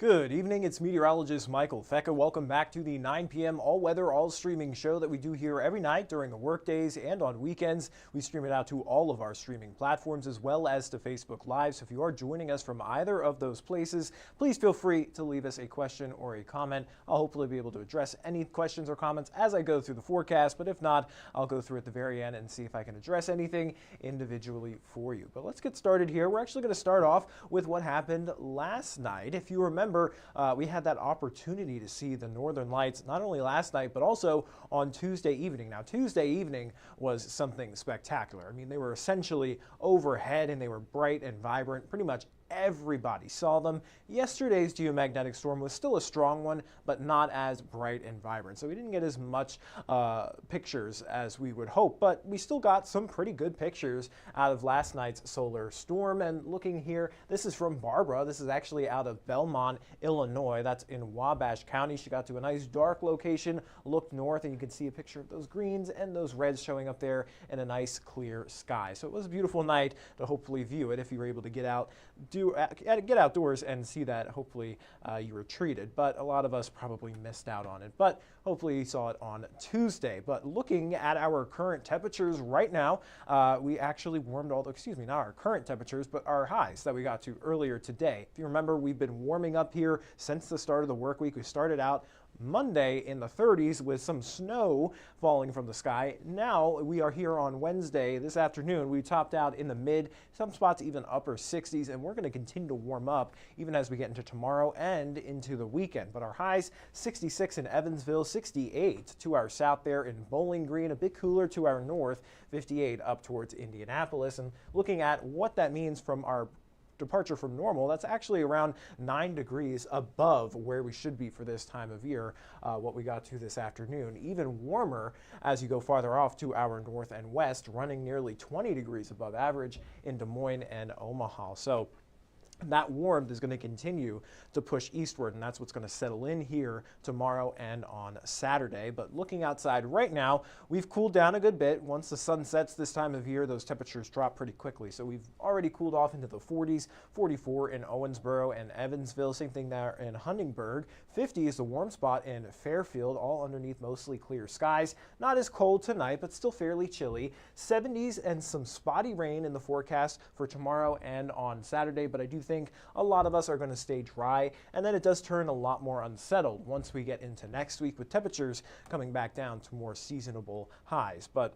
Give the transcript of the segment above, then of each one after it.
Good evening, it's meteorologist Michael Fecka. Welcome back to the 9 p.m. all-weather, all-streaming show that we do here every night during the workdays and on weekends. We stream it out to all of our streaming platforms as well as to Facebook Live. So if you are joining us from either of those places, please feel free to leave us a question or a comment. I'll hopefully be able to address any questions or comments as I go through the forecast, but if not, I'll go through at the very end and see if I can address anything individually for you. But let's get started here. We're actually going to start off with what happened last night. If you remember, we had that opportunity to see the Northern Lights not only last night, but also on Tuesday evening. Now, Tuesday evening was something spectacular. I mean, they were essentially overhead and they were bright and vibrant. Pretty much everybody saw them. Yesterday's geomagnetic storm was still a strong one, but not as bright and vibrant. So we didn't get as much pictures as we would hope, but we still got some pretty good pictures out of last night's solar storm. And looking here, this is from Barbara. This is actually out of Belmont, Illinois. That's in Wabash County. She got to a nice dark location, looked north, and you can see a picture of those greens and those reds showing up there in a nice clear sky. So it was a beautiful night to hopefully view it if you were able to get outdoors and see that. Hopefully you were treated, but a lot of us probably missed out on it. But hopefully you saw it on Tuesday. But looking at our current temperatures right now, we actually warmed not our current temperatures, but our highs that we got to earlier today. If you remember, we've been warming up here since the start of the work week. We started out Monday in the 30s with some snow falling from the sky. Now we are here on Wednesday this afternoon. We topped out in the mid, some spots even upper 60s, and we're going to continue to warm up even as we get into tomorrow and into the weekend. But our highs, 66 in Evansville, 68 to our south there in Bowling Green, a bit cooler to our north, 58 up towards Indianapolis. And looking at what that means from our departure from normal, that's actually around 9 degrees above where we should be for this time of year, what we got to this afternoon. Even warmer as you go farther off to our north and west, running nearly 20 degrees above average in Des Moines and Omaha. So that warmth is going to continue to push eastward, and that's what's going to settle in here tomorrow and on Saturday. But looking outside right now, we've cooled down a good bit. Once the sun sets this time of year, those temperatures drop pretty quickly. So we've already cooled off into the 40s, 44 in Owensboro and Evansville, same thing there in Huntingburg. 50 is the warm spot in Fairfield, all underneath mostly clear skies. Not as cold tonight, but still fairly chilly. 70s and some spotty rain in the forecast for tomorrow and on Saturday, but I do think a lot of us are going to stay dry, and then it does turn a lot more unsettled once we get into next week with temperatures coming back down to more seasonable highs. But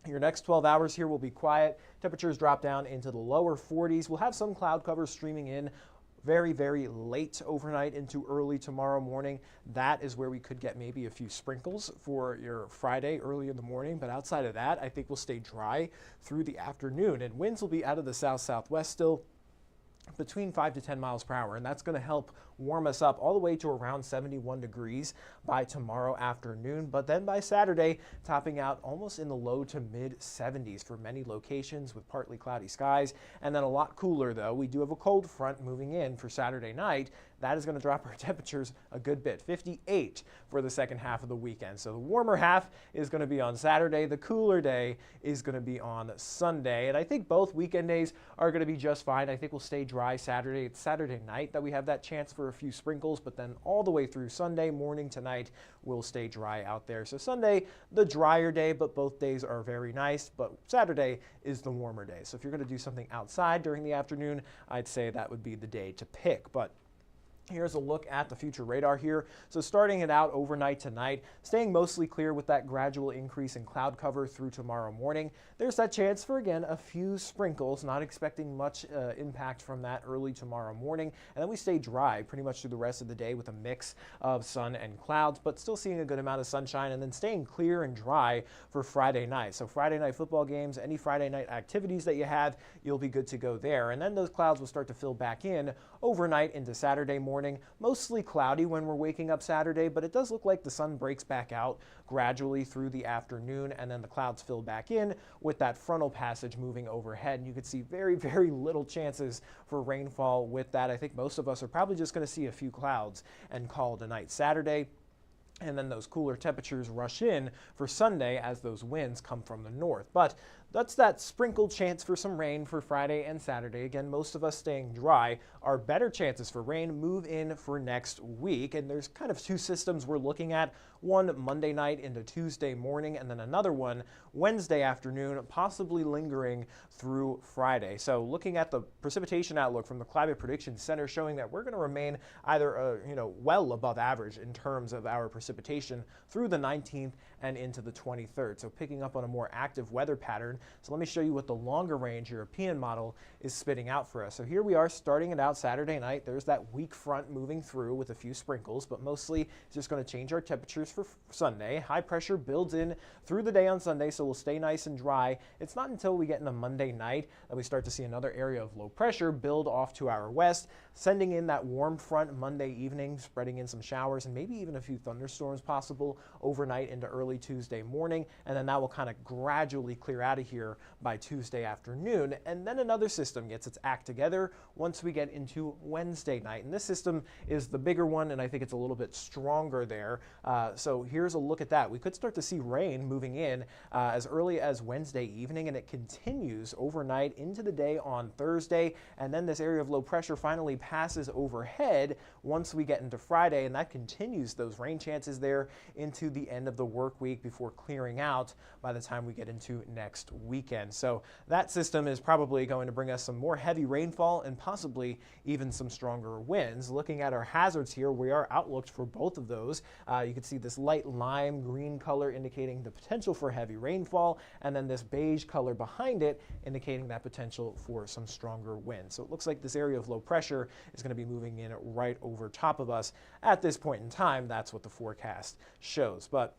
your next 12 hours here will be quiet. Temperatures drop down into the lower 40s. We'll have some cloud cover streaming in very, very late overnight into early tomorrow morning. That is where we could get maybe a few sprinkles for your Friday early in the morning. But outside of that, I think we'll stay dry through the afternoon. And winds will be out of the south-southwest still, between 5 to 10 miles per hour, and that's going to help warm us up all the way to around 71 degrees by tomorrow afternoon. But then by Saturday, topping out almost in the low to mid 70s for many locations with partly cloudy skies, and then a lot cooler though. We do have a cold front moving in for Saturday night. That is going to drop our temperatures a good bit, 58 for the second half of the weekend. So the warmer half is going to be on Saturday. The cooler day is going to be on Sunday. And I think both weekend days are going to be just fine. I think we'll stay dry Saturday. It's Saturday night that we have that chance for a few sprinkles, but then all the way through Sunday morning to night, we'll stay dry out there. So Sunday, the drier day, but both days are very nice. But Saturday is the warmer day. So if you're going to do something outside during the afternoon, I'd say that would be the day to pick. But here's a look at the future radar here. So starting it out overnight tonight, staying mostly clear with that gradual increase in cloud cover through tomorrow morning. There's that chance for, again, a few sprinkles, not expecting much impact from that early tomorrow morning. And then we stay dry pretty much through the rest of the day with a mix of sun and clouds, but still seeing a good amount of sunshine, and then staying clear and dry for Friday night. So Friday night football games, any Friday night activities that you have, you'll be good to go there. And then those clouds will start to fill back in overnight into Saturday morning. Mostly cloudy when we're waking up Saturday, but it does look like the sun breaks back out gradually through the afternoon, and then the clouds fill back in with that frontal passage moving overhead. And you can see very, very little chances for rainfall with that. I think most of us are probably just going to see a few clouds and call it a night Saturday. And then those cooler temperatures rush in for Sunday as those winds come from the north. But That's that sprinkled chance for some rain for Friday and Saturday. Again, most of us staying dry. Our better chances for rain move in for next week. And there's kind of two systems we're looking at. One Monday night into Tuesday morning, and then another one Wednesday afternoon, possibly lingering through Friday. So looking at the precipitation outlook from the Climate Prediction Center showing that we're going to remain either well above average in terms of our precipitation through the 19th and into the 23rd. So picking up on a more active weather pattern. So let me show you what the longer range European model is spitting out for us. So here we are starting it out Saturday night. There's that weak front moving through with a few sprinkles, but mostly it's just going to change our temperatures for Sunday. High pressure builds in through the day on Sunday, so we'll stay nice and dry. It's not until we get into Monday night that we start to see another area of low pressure build off to our west, sending in that warm front Monday evening, spreading in some showers and maybe even a few thunderstorms possible overnight into early Tuesday morning, and then that will kind of gradually clear out of here by Tuesday afternoon. And then another system gets its act together once we get into Wednesday night. And this system is the bigger one, and I think it's a little bit stronger there. So here's a look at that. We could start to see rain moving in as early as Wednesday evening, and it continues overnight into the day on Thursday. And then this area of low pressure finally passes overhead once we get into Friday, and that continues those rain chances there into the end of the work week before clearing out by the time we get into next weekend. So that system is probably going to bring us some more heavy rainfall and possibly even some stronger winds. Looking at our hazards here, we are outlooked for both of those. You can see this light lime green color indicating the potential for heavy rainfall, and then this beige color behind it indicating that potential for some stronger winds. So it looks like this area of low pressure is going to be moving in right over top of us at this point in time. That's what the forecast shows. But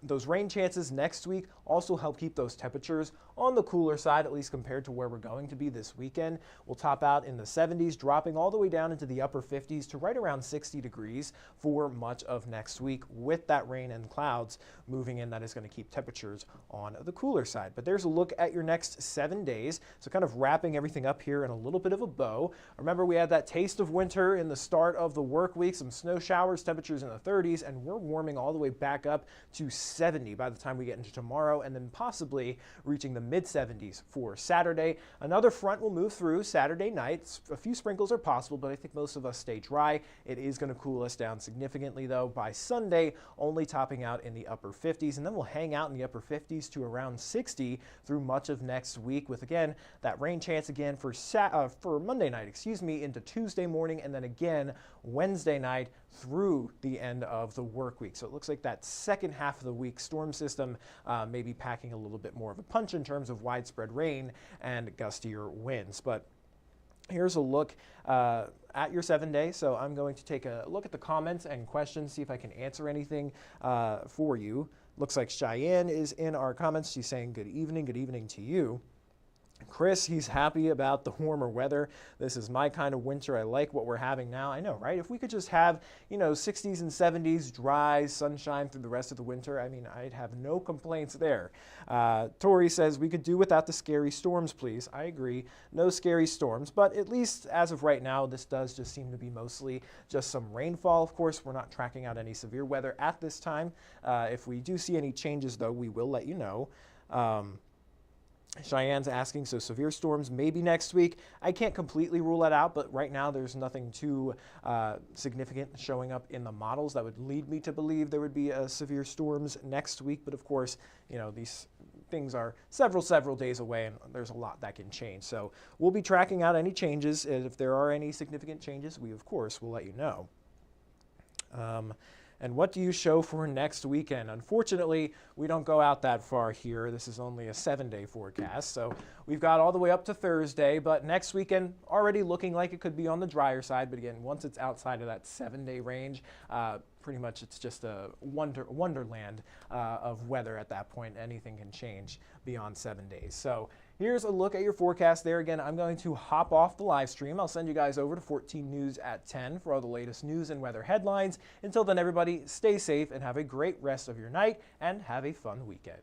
those rain chances next week also help keep those temperatures on the cooler side, at least compared to where we're going to be this weekend. We'll top out in the 70s, dropping all the way down into the upper 50s to right around 60 degrees for much of next week, with that rain and clouds moving in. That is going to keep temperatures on the cooler side. But there's a look at your next 7 days. So kind of wrapping everything up here in a little bit of a bow. Remember, we had that taste of winter in the start of the work week, some snow showers, temperatures in the 30s, and we're warming all the way back up to 70 by the time we get into tomorrow, and then possibly reaching the mid-70s for Saturday. Another front will move through Saturday night. A few sprinkles are possible, but I think most of us stay dry. It is going to cool us down significantly, though, by Sunday, only topping out in the upper 50s, and then we'll hang out in the upper 50s to around 60 through much of next week, with, again, that rain chance again for Monday night, into Tuesday morning, and then again Wednesday night through the end of the work week. So it looks like that second half of the week storm system may be packing a little bit more of a punch in terms of widespread rain and gustier winds. But here's a look at your 7 day. So I'm going to take a look at the comments and questions, see if I can answer anything for you. Looks like Cheyenne is in our comments. She's saying good evening to you. Chris, he's happy about the warmer weather. This is my kind of winter. I like what we're having now. I know, right? If we could just have, 60s and 70s, dry, sunshine through the rest of the winter, I mean, I'd have no complaints there. Tori says we could do without the scary storms, please. I agree. No scary storms, but at least as of right now, this does just seem to be mostly just some rainfall. Of course, we're not tracking out any severe weather at this time. If we do see any changes, though, we will let you know. Cheyenne's asking, so severe storms maybe next week. I can't completely rule that out, but right now there's nothing too significant showing up in the models that would lead me to believe there would be severe storms next week. But of course, these things are several days away, and there's a lot that can change. So we'll be tracking out any changes. And if there are any significant changes, we of course will let you know. And what do you show for next weekend? Unfortunately, we don't go out that far here. This is only a 7-day forecast. So we've got all the way up to Thursday, but next weekend already looking like it could be on the drier side. But again, once it's outside of that 7-day range, pretty much it's just a wonderland of weather at that point. Anything can change beyond 7 days. So here's a look at your forecast there. Again, I'm going to hop off the live stream. I'll send you guys over to 14 News at 10 for all the latest news and weather headlines. Until then, everybody, stay safe and have a great rest of your night, and have a fun weekend.